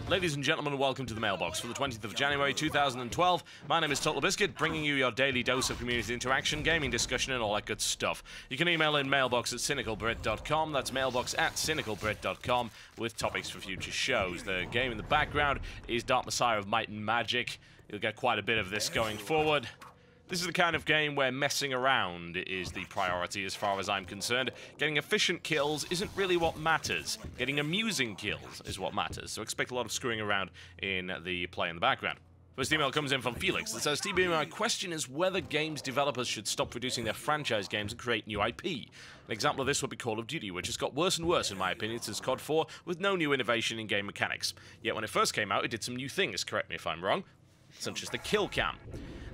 Ladies and gentlemen, welcome to the Mailbox for the 20th of January 2012. My name is TotalBiscuit, bringing you your daily dose of community interaction, gaming discussion, and all that good stuff. You can email in mailbox@cynicalbrit.com. That's mailbox@cynicalbrit.com with topics for future shows. The game in the background is Dark Messiah of Might and Magic. You'll get quite a bit of this going forward. This is the kind of game where messing around is the priority as far as I'm concerned. Getting efficient kills isn't really what matters. Getting amusing kills is what matters, so expect a lot of screwing around in the play in the background. First email comes in from Felix that says, TB, my question is whether games developers should stop producing their franchise games and create new IP. An example of this would be Call of Duty, which has got worse and worse in my opinion since COD 4, with no new innovation in game mechanics. Yet when it first came out, it did some new things, correct me if I'm wrong, such as the kill cam.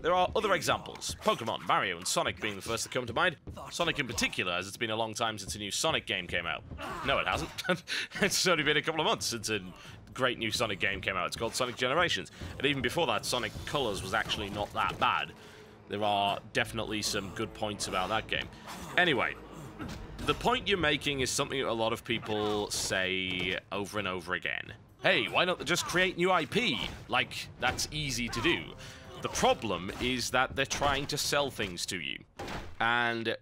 There are other examples, Pokemon, Mario, and Sonic being the first to come to mind. Sonic in particular, as it's been a long time since a new Sonic game came out. No, it hasn't. It's only been a couple of months since a great new Sonic game came out. It's called Sonic Generations. And even before that, Sonic Colors was actually not that bad. There are definitely some good points about that game. Anyway, the point you're making is something that a lot of people say over and over again. Hey, why not just create new IP? Like, that's easy to do. The problem is that they're trying to sell things to you. And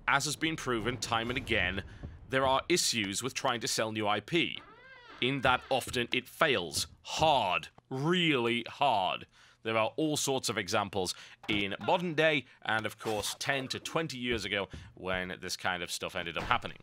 as has been proven time and again, there are issues with trying to sell new IP. In that often it fails. Hard. Really hard. There are all sorts of examples in modern day and, of course, 10 to 20 years ago when this kind of stuff ended up happening.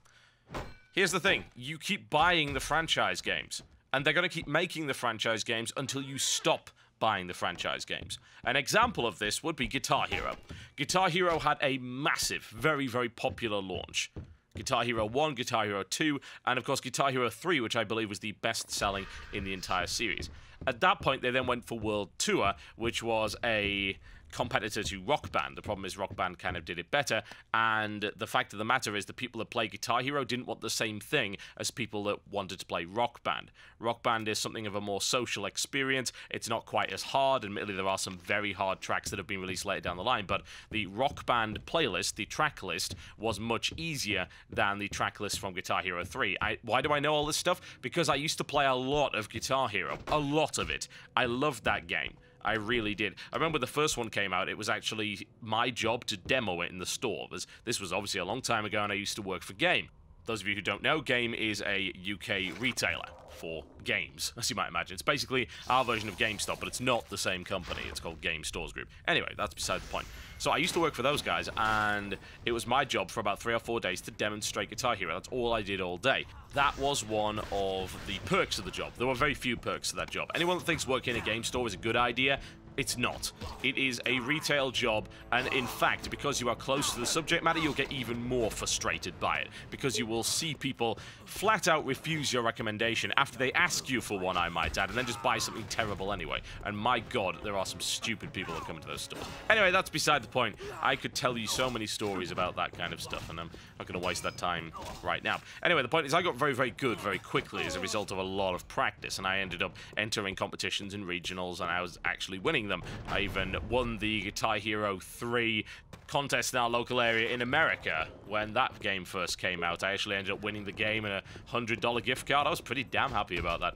Here's the thing. You keep buying the franchise games. And they're going to keep making the franchise games until you stop buying the franchise games. An example of this would be Guitar Hero. Guitar Hero had a massive, very, very popular launch. Guitar Hero 1, Guitar Hero 2, and of course Guitar Hero 3, which I believe was the best-selling in the entire series. At that point, they then went for World Tour, which was a competitor to Rock Band. The problem is Rock Band kind of did it better, and the fact of the matter is the people that play Guitar Hero didn't want the same thing as people that wanted to play Rock Band. Rock Band is something of a more social experience. It's not quite as hard. Admittedly, there are some very hard tracks that have been released later down the line, but the Rock Band playlist, the track list, was much easier than the track list from Guitar Hero 3. Why do I know all this stuff? Because I used to play a lot of Guitar Hero. A lot of it. I loved that game. I really did. I remember the first one came out, it was actually my job to demo it in the store. This was obviously a long time ago and I used to work for Game. Those of you who don't know, Game is a UK retailer for games, as you might imagine. It's basically our version of GameStop, but it's not the same company. It's called Game Stores Group. Anyway, that's beside the point. So I used to work for those guys, and it was my job for about 3 or 4 days to demonstrate Guitar Hero. That's all I did all day. That was one of the perks of the job. There were very few perks to that job. Anyone that thinks working in a game store is a good idea, it's not. It is a retail job, and in fact, because you are close to the subject matter, you'll get even more frustrated by it, because you will see people flat out refuse your recommendation after they ask you for one, I might add, and then just buy something terrible anyway. And my god, there are some stupid people that come into those stores. Anyway, that's beside the point. I could tell you so many stories about that kind of stuff, and I'm not going to waste that time right now. Anyway, the point is I got very, very good very quickly as a result of a lot of practice, and I ended up entering competitions and regionals, and I was actually winning them. I even won the Guitar Hero 3 contest in our local area in America when that game first came out. I actually ended up winning the game and a $100 gift card. I was pretty damn happy about that.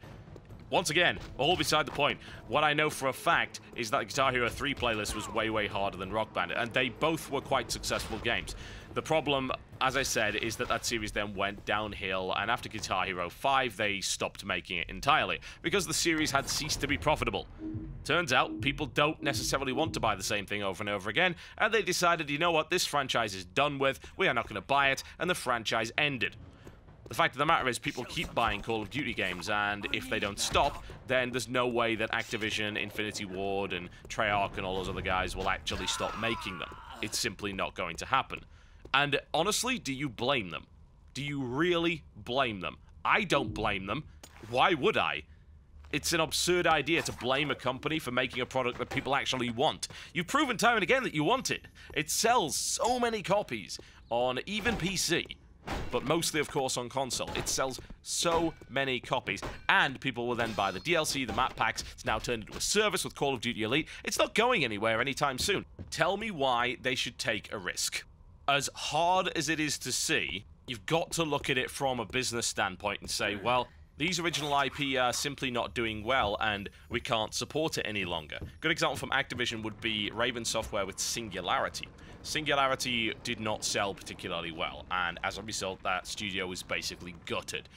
Once again, all beside the point, what I know for a fact is that Guitar Hero 3 playlist was way, way harder than Rock Band, and they both were quite successful games. The problem, as I said, is that that series then went downhill, and after Guitar Hero 5, they stopped making it entirely, because the series had ceased to be profitable. Turns out, people don't necessarily want to buy the same thing over and over again, and they decided, you know what, this franchise is done with, we are not going to buy it, and the franchise ended. The fact of the matter is people keep buying Call of Duty games, and if they don't stop, then there's no way that Activision, Infinity Ward, and Treyarch and all those other guys will actually stop making them. It's simply not going to happen. And honestly, do you blame them? Do you really blame them? I don't blame them. Why would I? It's an absurd idea to blame a company for making a product that people actually want. You've proven time and again that you want it. It sells so many copies on even PC. But mostly, of course, on console. It sells so many copies, and people will then buy the DLC, the map packs. It's now turned into a service with Call of Duty Elite. It's not going anywhere anytime soon. Tell me why they should take a risk. As hard as it is to see, you've got to look at it from a business standpoint and say, well, These original IP are simply not doing well, and we can't support it any longer. Good example from Activision would be Raven Software with Singularity. Singularity did not sell particularly well, and as a result, that studio was basically gutted.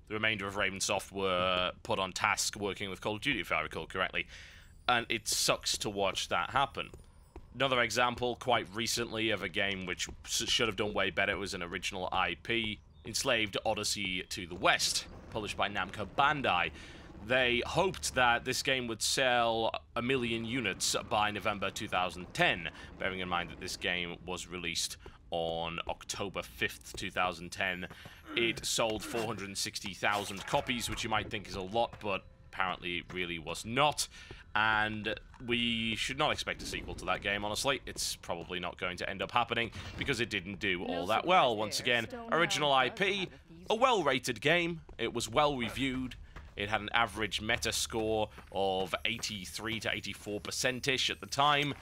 The remainder of Raven Soft were put on task working with Call of Duty, if I recall correctly, and it sucks to watch that happen. Another example, quite recently, of a game which should have done way better was an original IP, Enslaved Odyssey to the West, published by Namco Bandai. They hoped that this game would sell 1 million units by November 2010, bearing in mind that this game was released on October 5th, 2010. It sold 460,000 copies, which you might think is a lot, but apparently it really was not. And we should not expect a sequel to that game, honestly. It's probably not going to end up happening because it didn't do all that well. Once again, original IP, a well-rated game. It was well-reviewed. It had an average meta score of 83 to 84%-ish at the time,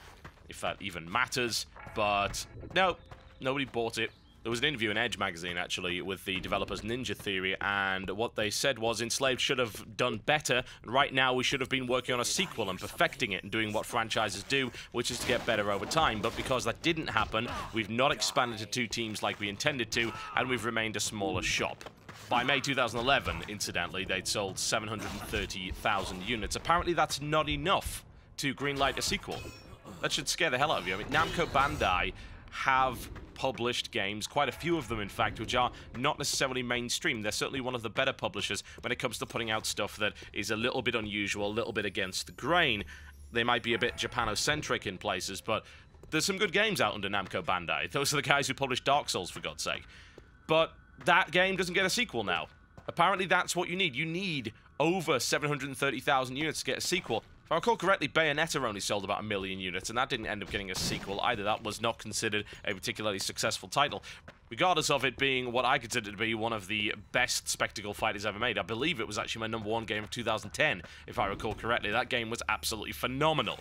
if that even matters. But no, nobody bought it. There was an interview in Edge magazine, actually, with the developers Ninja Theory, and what they said was Enslaved should have done better. Right now, we should have been working on a sequel and perfecting it and doing what franchises do, which is to get better over time. But because that didn't happen, we've not expanded to 2 teams like we intended to, and we've remained a smaller shop. By May 2011, incidentally, they'd sold 730,000 units. Apparently, that's not enough to greenlight a sequel. That should scare the hell out of you. I mean, Namco Bandai have published games, quite a few of them in fact, which are not necessarily mainstream. They're certainly one of the better publishers when it comes to putting out stuff that is a little bit unusual, a little bit against the grain. They might be a bit Japanocentric in places, but there's some good games out under Namco Bandai. Those are the guys who published Dark Souls, for God's sake. But that game doesn't get a sequel now. Apparently that's what you need. You need over 730,000 units to get a sequel. If I recall correctly, Bayonetta only sold about 1 million units, and that didn't end up getting a sequel either. That was not considered a particularly successful title, regardless of it being what I consider to be one of the best spectacle fighters ever made. I believe it was actually my #1 game of 2010, if I recall correctly. That game was absolutely phenomenal.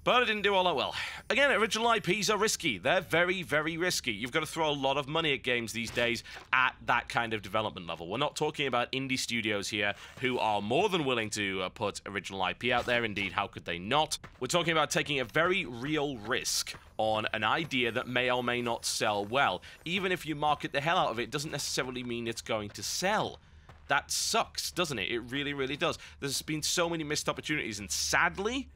But it didn't do all that well. Again, original IPs are risky. They're very, very risky. You've got to throw a lot of money at games these days at that kind of development level. We're not talking about indie studios here who are more than willing to put original IP out there. Indeed, how could they not? We're talking about taking a very real risk on an idea that may or may not sell well. Even if you market the hell out of it, it doesn't necessarily mean it's going to sell. That sucks, doesn't it? It really, really does. There's been so many missed opportunities, and sadly,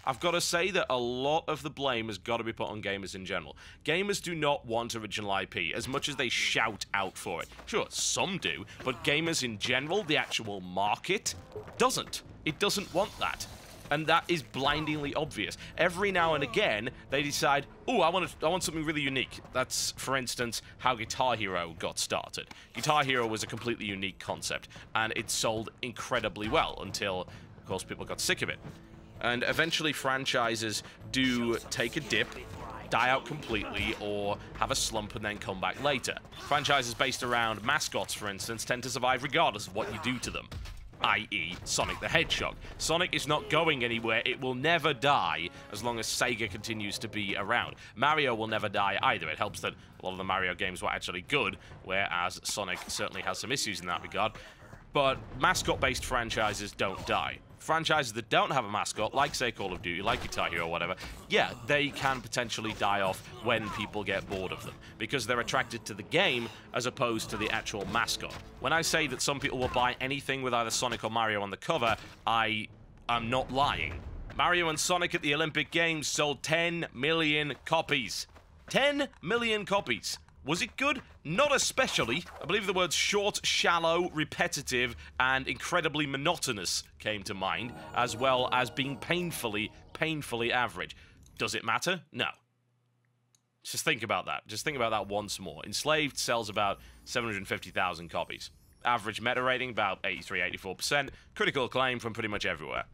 I've got to say that a lot of the blame has got to be put on gamers in general. Gamers do not want original IP as much as they shout out for it. Sure, some do, but gamers in general, the actual market, doesn't. It doesn't want that. And that is blindingly obvious. Every now and again, they decide, oh, I want something really unique. That's, for instance, how Guitar Hero got started. Guitar Hero was a completely unique concept, and it sold incredibly well until, of course, people got sick of it. And eventually franchises do take a dip, die out completely, or have a slump and then come back later. Franchises based around mascots, for instance, tend to survive regardless of what you do to them, i.e. Sonic the Hedgehog. Sonic is not going anywhere. It will never die as long as Sega continues to be around. Mario will never die either. It helps that a lot of the Mario games were actually good, whereas Sonic certainly has some issues in that regard. But mascot-based franchises don't die. Franchises that don't have a mascot, like, say, Call of Duty, like Guitar Hero or whatever, yeah, they can potentially die off when people get bored of them, because they're attracted to the game as opposed to the actual mascot. When I say that some people will buy anything with either Sonic or Mario on the cover, I am not lying. Mario and Sonic at the Olympic Games sold 10 million copies. 10 million copies. Was it good? Not especially. I believe the words short, shallow, repetitive, and incredibly monotonous came to mind, as well as being painfully average. Does it matter? No. Just think about that. Just think about that once more. Enslaved sells about 750,000 copies. Average meta rating, about 83-84%. Critical acclaim from pretty much everywhere.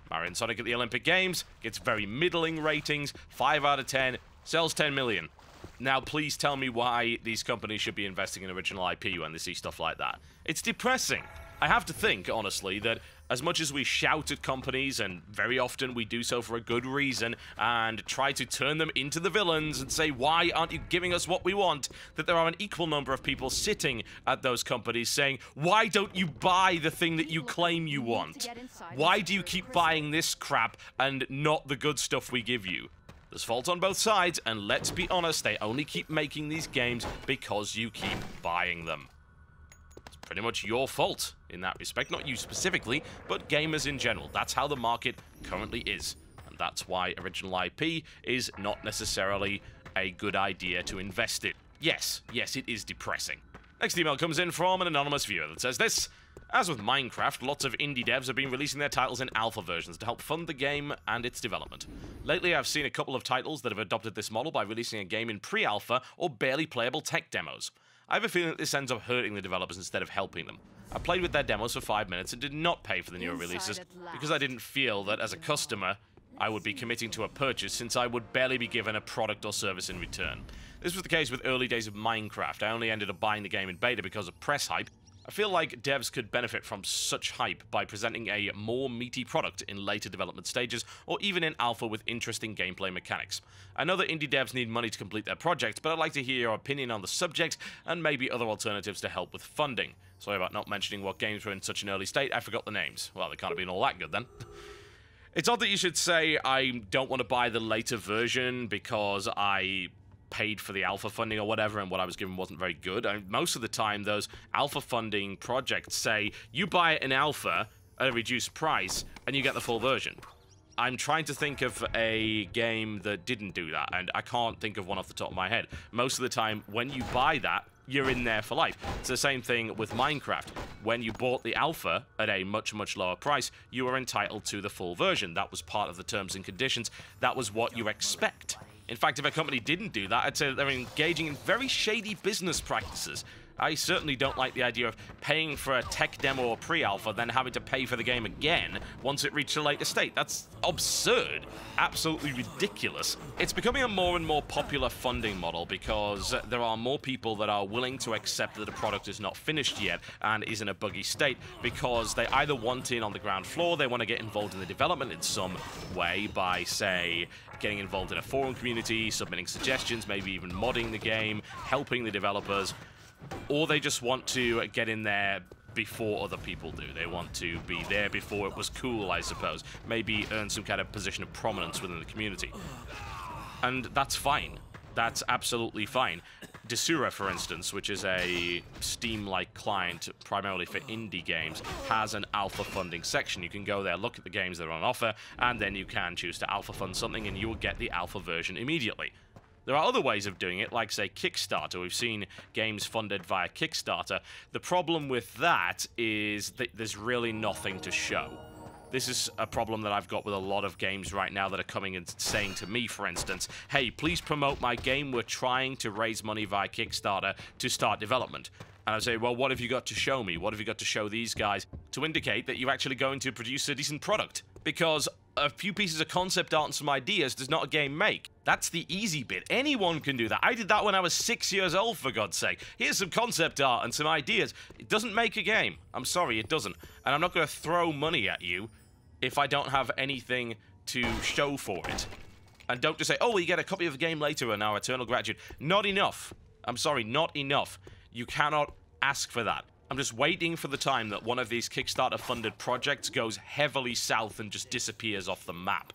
Mario and Sonic at the Olympic Games gets very middling ratings, 5 out of 10, sells 10 million. Now, please tell me why these companies should be investing in original IP when they see stuff like that. It's depressing. I have to think, honestly, that as much as we shout at companies, and very often we do so for a good reason, and try to turn them into the villains and say, why aren't you giving us what we want, that there are an equal number of people sitting at those companies saying, why don't you buy the thing that you claim you want? Why do you keep buying this crap and not the good stuff we give you? There's fault on both sides, and let's be honest, they only keep making these games because you keep buying them. It's pretty much your fault in that respect, not you specifically, but gamers in general. That's how the market currently is, and that's why original IP is not necessarily a good idea to invest in. Yes, it is depressing. Next email comes in from an anonymous viewer that says this: as with Minecraft, lots of indie devs have been releasing their titles in alpha versions to help fund the game and its development. Lately, I've seen a couple of titles that have adopted this model by releasing a game in pre-alpha or barely playable tech demos. I have a feeling that this ends up hurting the developers instead of helping them. I played with their demos for 5 minutes and did not pay for the newer releases because I didn't feel that as a customer I would be committing to a purchase, since I would barely be given a product or service in return. This was the case with early days of Minecraft. I only ended up buying the game in beta because of press hype. I feel like devs could benefit from such hype by presenting a more meaty product in later development stages, or even in alpha with interesting gameplay mechanics. I know that indie devs need money to complete their projects, but I'd like to hear your opinion on the subject, and maybe other alternatives to help with funding. Sorry about not mentioning what games were in such an early state, I forgot the names. Well, they can't have been all that good then. It's odd that you should say, I don't want to buy the later version because I paid for the alpha funding or whatever, and what I was given wasn't very good. Most of the time, those alpha funding projects say, you buy it in alpha at a reduced price, and you get the full version. I'm trying to think of a game that didn't do that, and I can't think of one off the top of my head. Most of the time, when you buy that, you're in there for life. It's the same thing with Minecraft. When you bought the alpha at a much, much lower price, you were entitled to the full version. That was part of the terms and conditions. That was what you expect. In fact, if a company didn't do that, I'd say that they're engaging in very shady business practices. I certainly don't like the idea of paying for a tech demo or pre-alpha, then having to pay for the game again once it reached a later state. That's absurd. Absolutely ridiculous. It's becoming a more and more popular funding model because there are more people that are willing to accept that a product is not finished yet and is in a buggy state, because they either want in on the ground floor, they want to get involved in the development in some way by, say, getting involved in a forum community, submitting suggestions, maybe even modding the game, helping the developers, or they just want to get in there before other people do. They want to be there before it was cool, I suppose. Maybe earn some kind of position of prominence within the community. And that's fine. That's absolutely fine. Desura, for instance, which is a Steam-like client primarily for indie games, has an alpha funding section. You can go there, look at the games that are on offer, and then you can choose to alpha fund something and you will get the alpha version immediately. There are other ways of doing it, like, say, Kickstarter. We've seen games funded via Kickstarter. The problem with that is that there's really nothing to show. This is a problem that I've got with a lot of games right now that are coming and saying to me, for instance, hey, please promote my game. We're trying to raise money via Kickstarter to start development. And I say, well, what have you got to show me? What have you got to show these guys to indicate that you're actually going to produce a decent product? Because a few pieces of concept art and some ideas does not a game make. That's the easy bit. Anyone can do that. I did that when I was 6 years old, for God's sake. Here's some concept art and some ideas. It doesn't make a game. I'm sorry, it doesn't. And I'm not going to throw money at you if I don't have anything to show for it. And don't just say, oh, well, you get a copy of the game later and now Eternal Gratitude. Not enough. I'm sorry, not enough. You cannot ask for that. I'm just waiting for the time that one of these Kickstarter-funded projects goes heavily south and just disappears off the map.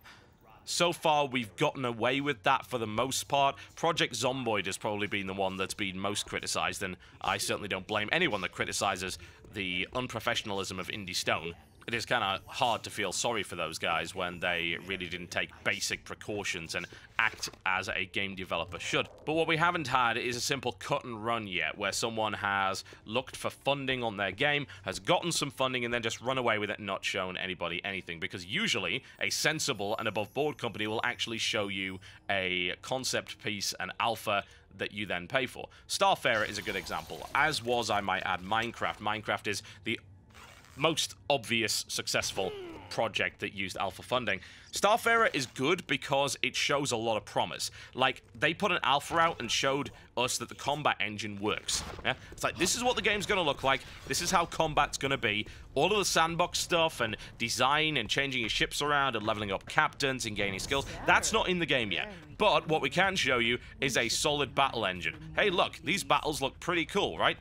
So far, we've gotten away with that for the most part. Project Zomboid has probably been the one that's been most criticized, and I certainly don't blame anyone that criticizes the unprofessionalism of Indie Stone. It is kind of hard to feel sorry for those guys when they really didn't take basic precautions and act as a game developer should. But what we haven't had is a simple cut and run yet, where someone has looked for funding on their game, has gotten some funding, and then just run away with it and not shown anybody anything. Because usually, a sensible and above-board company will actually show you a concept piece, an alpha, that you then pay for. Starfarer is a good example, as was, I might add, Minecraft. Minecraft is the most obvious successful project that used alpha funding. Starfarer is good because it shows a lot of promise. Like, they put an alpha out and showed us that the combat engine works. Yeah? It's like, this is what the game's going to look like. This is how combat's going to be. All of the sandbox stuff and design and changing your ships around and leveling up captains and gaining skills, that's not in the game yet. But what we can show you is a solid battle engine. Hey, look, these battles look pretty cool, right?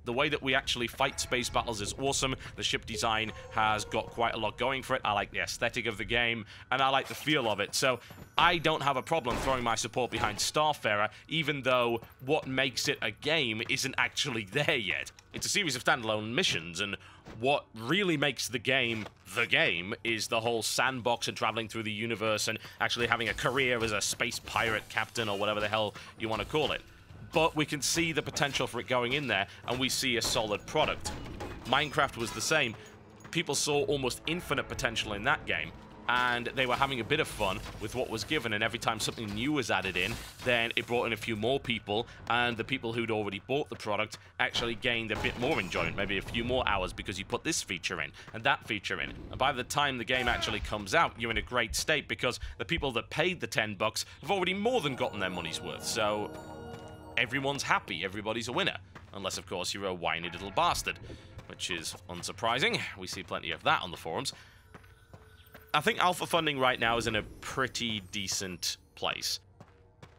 The way that we actually fight space battles is awesome. The ship design has got quite a lot going for it. I like the aesthetic of the game, and I like the feel of it. So I don't have a problem throwing my support behind Starfarer, even though what makes it a game isn't actually there yet. It's a series of standalone missions, and what really makes the game is the whole sandbox and traveling through the universe and actually having a career as a space pirate captain or whatever the hell you want to call it. But we can see the potential for it going in there, and we see a solid product. Minecraft was the same. People saw almost infinite potential in that game, and they were having a bit of fun with what was given, and every time something new was added in, then it brought in a few more people, and the people who'd already bought the product actually gained a bit more enjoyment, maybe a few more hours, because you put this feature in, and that feature in. And by the time the game actually comes out, you're in a great state, because the people that paid the $10 have already more than gotten their money's worth, so everyone's happy, everybody's a winner. Unless, of course, you're a whiny little bastard, which is unsurprising. We see plenty of that on the forums. I think alpha funding right now is in a pretty decent place.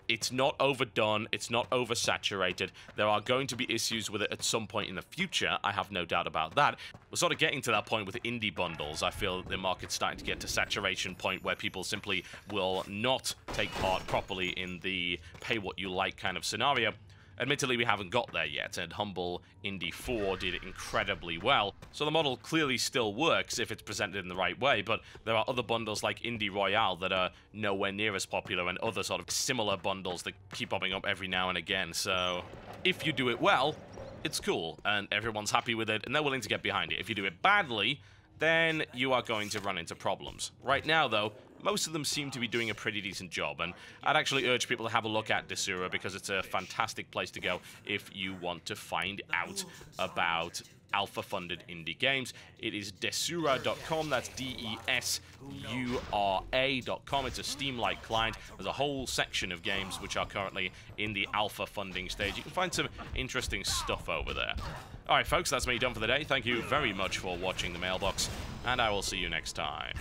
It's not overdone, it's not oversaturated. There are going to be issues with it at some point in the future, I have no doubt about that. We're sort of getting to that point with indie bundles. I feel the market's starting to get to saturation point where people simply will not take part properly in the pay what you like kind of scenario. Admittedly, we haven't got there yet, and Humble Indie 4 did it incredibly well, so the model clearly still works if it's presented in the right way, but there are other bundles like Indie Royale that are nowhere near as popular, and other sort of similar bundles that keep popping up every now and again, so if you do it well, it's cool, and everyone's happy with it, and they're willing to get behind it. If you do it badly, then you are going to run into problems. Right now, though, most of them seem to be doing a pretty decent job, and I'd actually urge people to have a look at Desura because it's a fantastic place to go if you want to find out about alpha-funded indie games. It is desura.com, that's DESURA.com. It's a Steam-like client. There's a whole section of games which are currently in the alpha funding stage. You can find some interesting stuff over there. Alright folks, that's me done for the day. Thank you very much for watching the Mailbox, and I will see you next time.